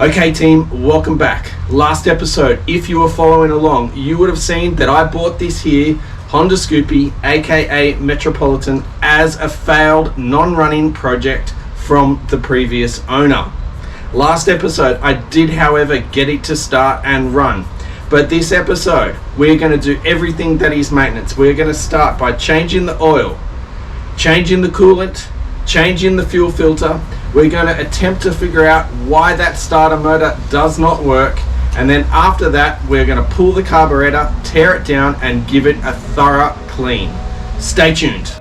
Okay team, welcome back. Last episode, if you were following along, you would have seen that I bought this here Honda Scoopy, aka Metropolitan, as a failed non-running project from the previous owner. Last episode, I did however get it to start and run. But this episode, we're going to do everything that is maintenance. We're going to start by changing the oil, changing the coolant, changing the fuel filter. We're going to attempt to figure out why that starter motor does not work. And then after that, we're going to pull the carburetor, tear it down, and give it a thorough clean. Stay tuned.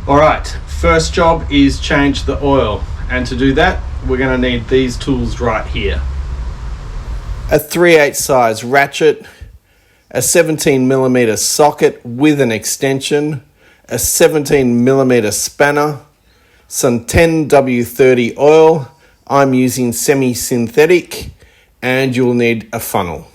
Alright, first job is change the oil, and to do that we're going to need these tools right here. A 3/8 size ratchet, a 17mm socket with an extension, a 17mm spanner, some 10W30 oil, I'm using semi-synthetic, and you'll need a funnel.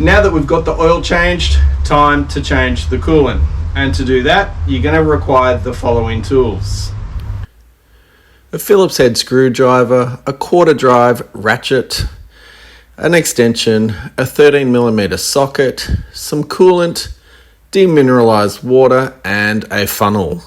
Now that we've got the oil changed, time to change the coolant. And to do that, you're going to require the following tools: a Phillips head screwdriver, a quarter drive ratchet, an extension, a 13mm socket, some coolant, demineralized water, and a funnel.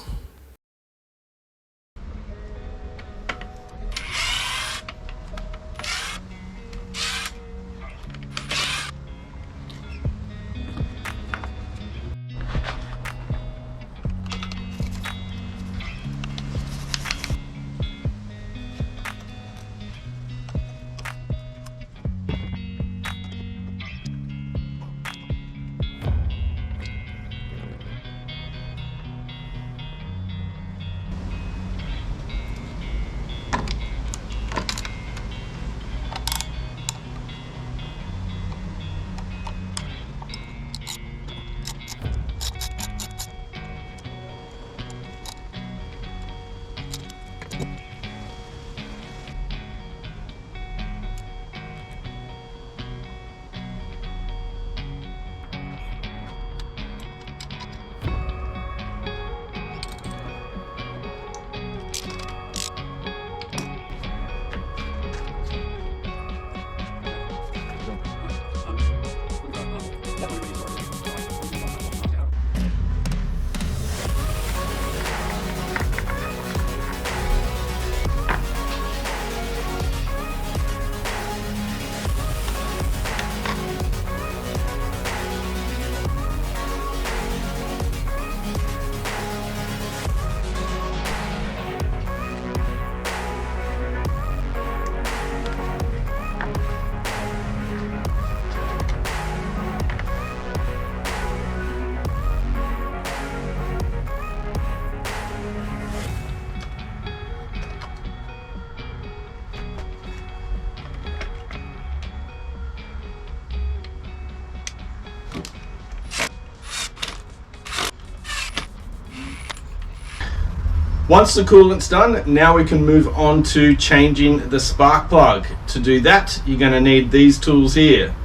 Once the coolant's done, now we can move on to changing the spark plug. To do that, you're going to need these tools here.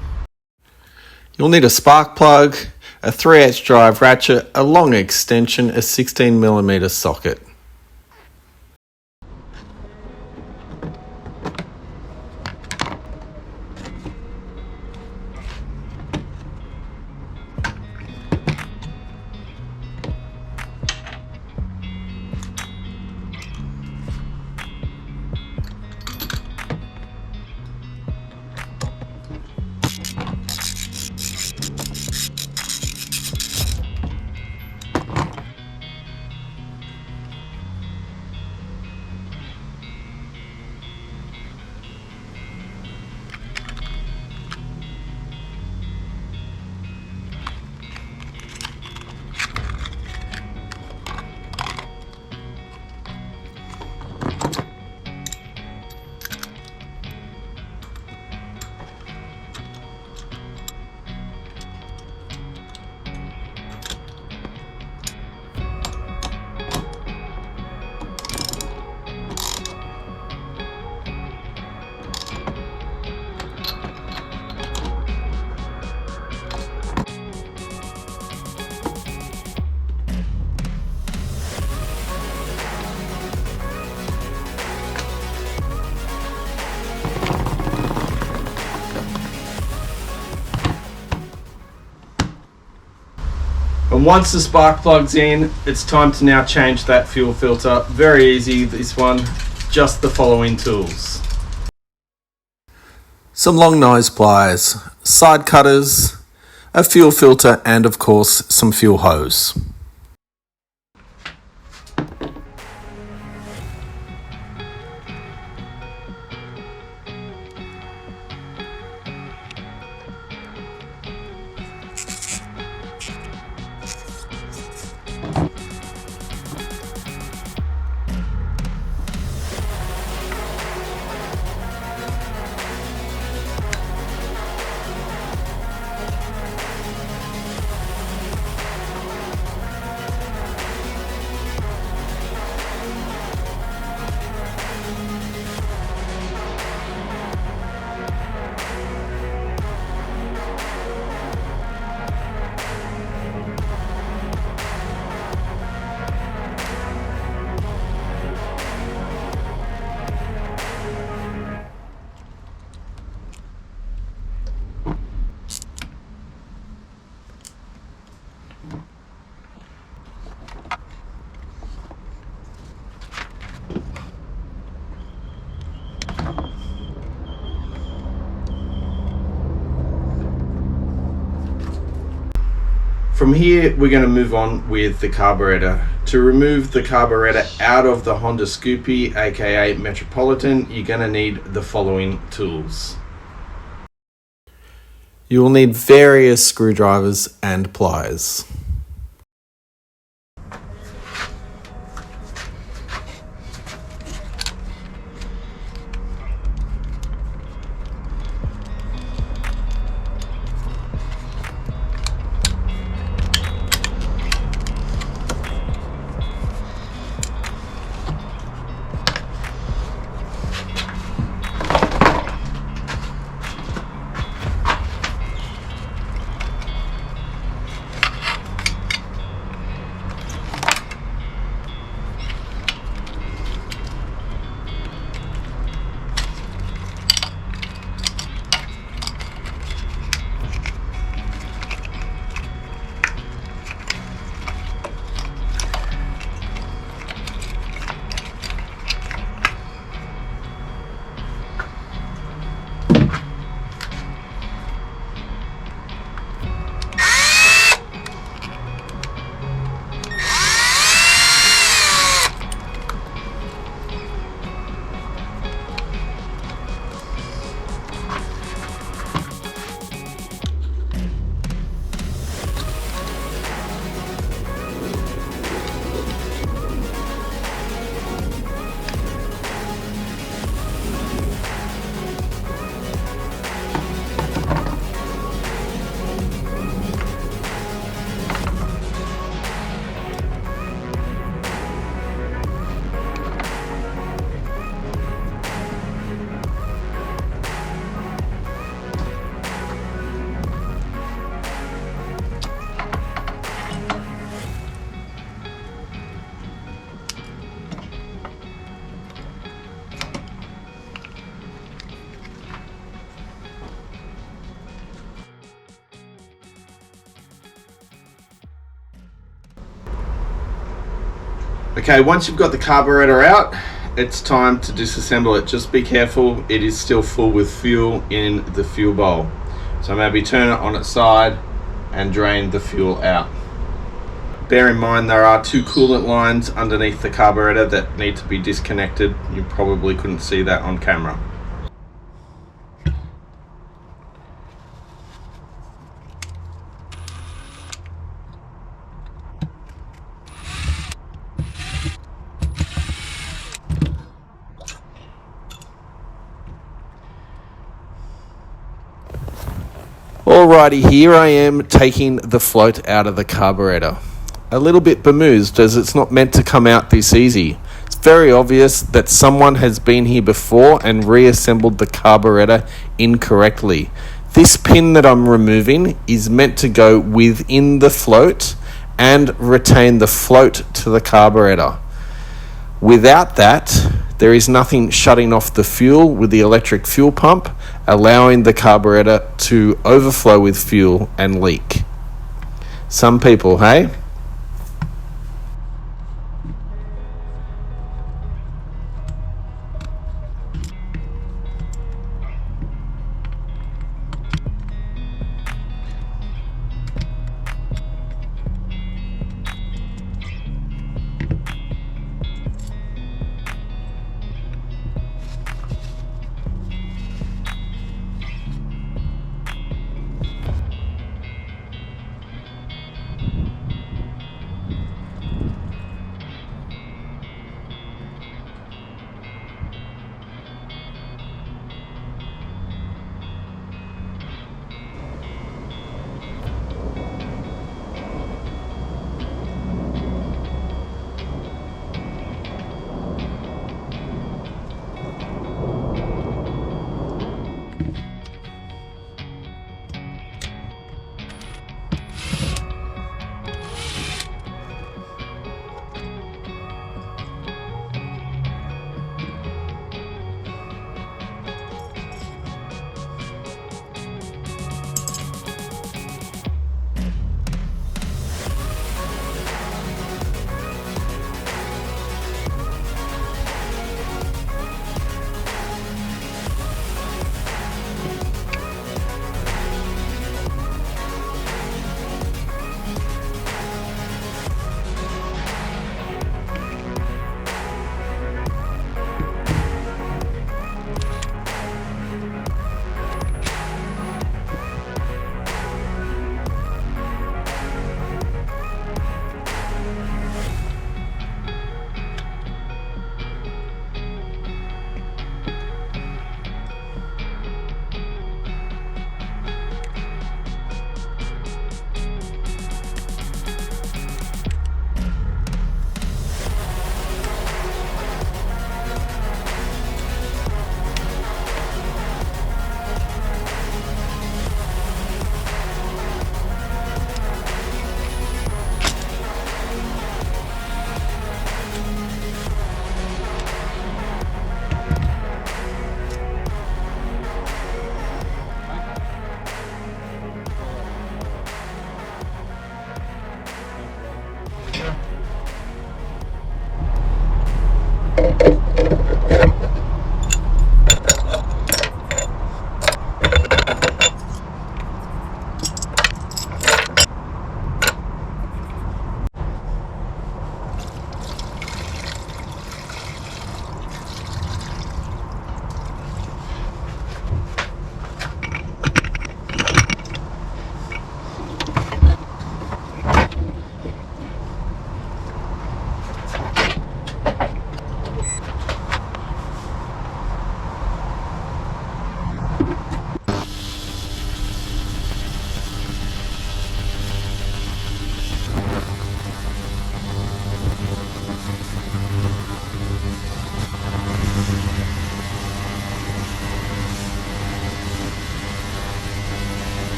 You'll need a spark plug, a 3/8 drive ratchet, a long extension, a 16mm socket. And once the spark plug's in, it's time to now change that fuel filter. Very easy, this one, just the following tools: some long nose pliers, side cutters, a fuel filter, and of course some fuel hose. From here, we're going to move on with the carburetor. To remove the carburetor out of the Honda Scoopy, aka Metropolitan, you're going to need the following tools. You will need various screwdrivers and pliers. Okay, once you've got the carburetor out, it's time to disassemble it. Just be careful, it is still full with fuel in the fuel bowl. So maybe turn it on its side and drain the fuel out. Bear in mind there are 2 coolant lines underneath the carburetor that need to be disconnected. You probably couldn't see that on camera. Alrighty, here I am taking the float out of the carburetor. A little bit bemused as it's not meant to come out this easy. It's very obvious that someone has been here before and reassembled the carburetor incorrectly. This pin that I'm removing is meant to go within the float and retain the float to the carburetor. Without that, there is nothing shutting off the fuel with the electric fuel pump, allowing the carburetor to overflow with fuel and leak. Some people, hey?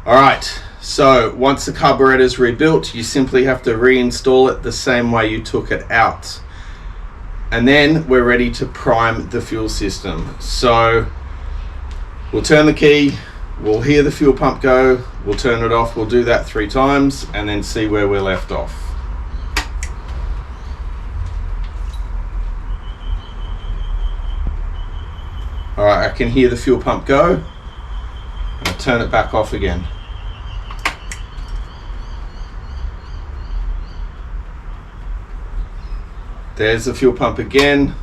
Alright, so once the carburetor is rebuilt, you simply have to reinstall it the same way you took it out. And then we're ready to prime the fuel system. So we'll turn the key, we'll hear the fuel pump go, we'll turn it off, we'll do that 3 times and then see where we're left off. Alright, I can hear the fuel pump go. I'll turn it back off again. There's the fuel pump again.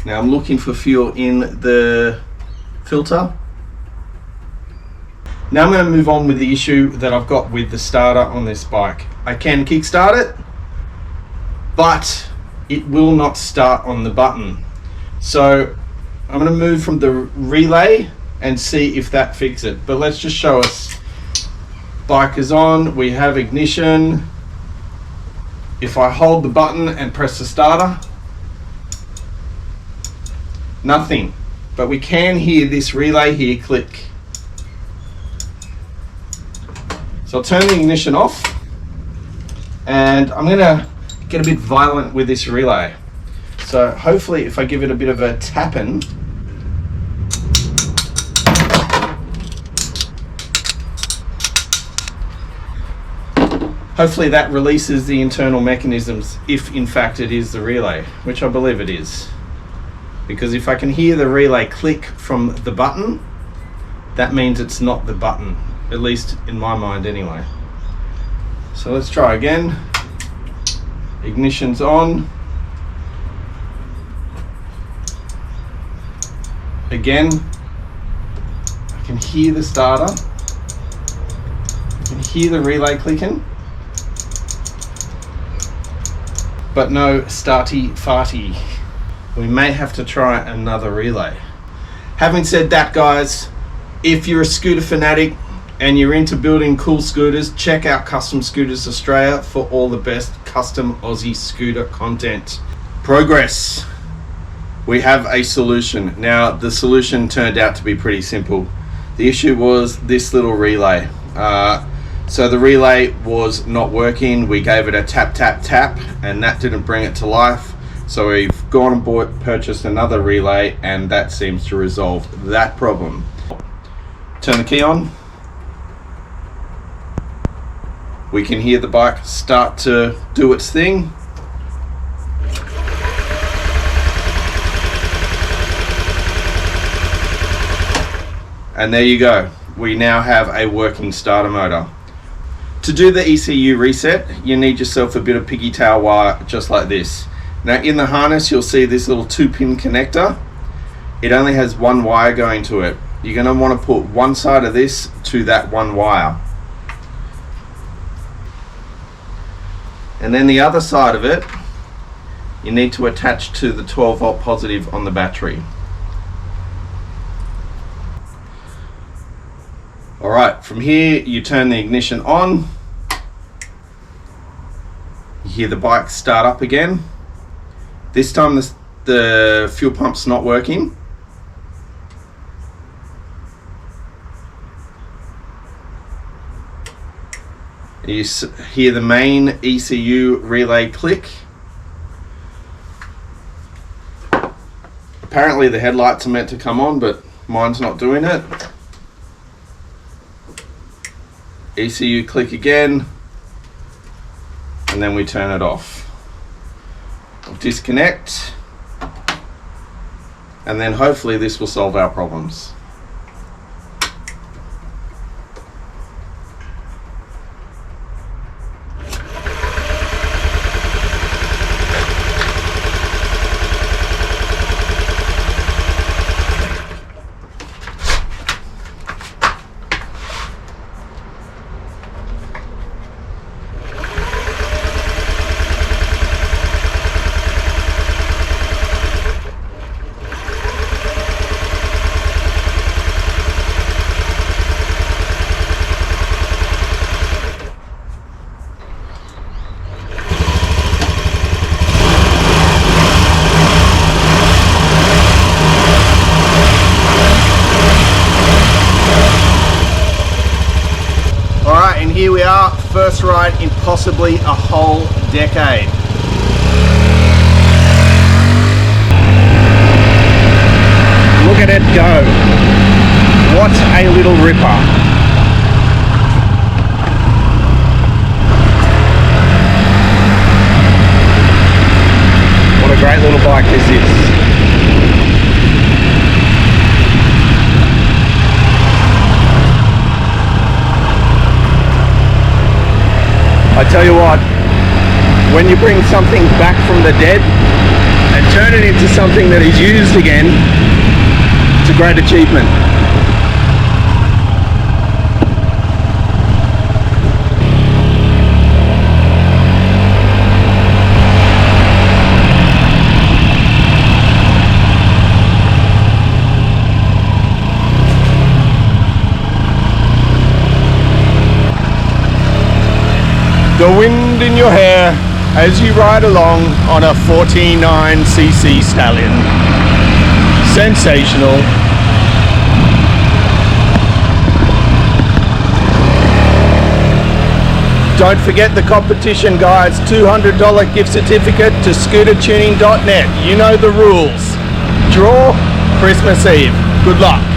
Now I'm looking for fuel in the filter. Now I'm going to move on with the issue that I've got with the starter on this bike. I can kickstart it, but it will not start on the button. So I'm going to move from the relay and see if that fixes it. But let's just show us. Bike is on, we have ignition. If I hold the button and press the starter, nothing. But we can hear this relay here click. So I'll turn the ignition off and I'm going to get a bit violent with this relay. So hopefully if I give it a bit of a tapping, hopefully that releases the internal mechanisms, if in fact it is the relay, which I believe it is. Because if I can hear the relay click from the button, that means it's not the button, at least in my mind anyway. So let's try again. Ignition's on. Again, I can hear the starter. I can hear the relay clicking. But no starty farty. We may have to try another relay. Having said that, guys, if you're a scooter fanatic and you're into building cool scooters, check out Custom Scooters Australia for all the best custom Aussie scooter content. Progress. We have a solution. Now, the solution turned out to be pretty simple. The issue was this little relay. So the relay was not working. We gave it a tap, tap, tap, and that didn't bring it to life. So we've gone and purchased another relay, and that seems to resolve that problem. Turn the key on. We can hear the bike start to do its thing. And there you go. We now have a working starter motor. To do the ECU reset, you need yourself a bit of pigtail wire just like this. Now in the harness, you'll see this little 2-pin connector. It only has one wire going to it. You're going to want to put one side of this to that one wire. And then the other side of it, you need to attach to the 12-volt positive on the battery. Alright, from here you turn the ignition on. You hear the bike start up again. This time the fuel pump's not working. You hear the main ECU relay click. Apparently the headlights are meant to come on, but mine's not doing it. ECU click again, and then we turn it off. We'll disconnect, and then hopefully this will solve our problems. first ride in possibly a whole decade. Look at it go. What a little ripper. What a great little bike this is. I tell you what, when you bring something back from the dead and turn it into something that is used again, it's a great achievement. The wind in your hair as you ride along on a 49cc Stallion. Sensational. Don't forget the competition, guys. $200 gift certificate to scootertuning.net. You know the rules. Draw Christmas Eve. Good luck.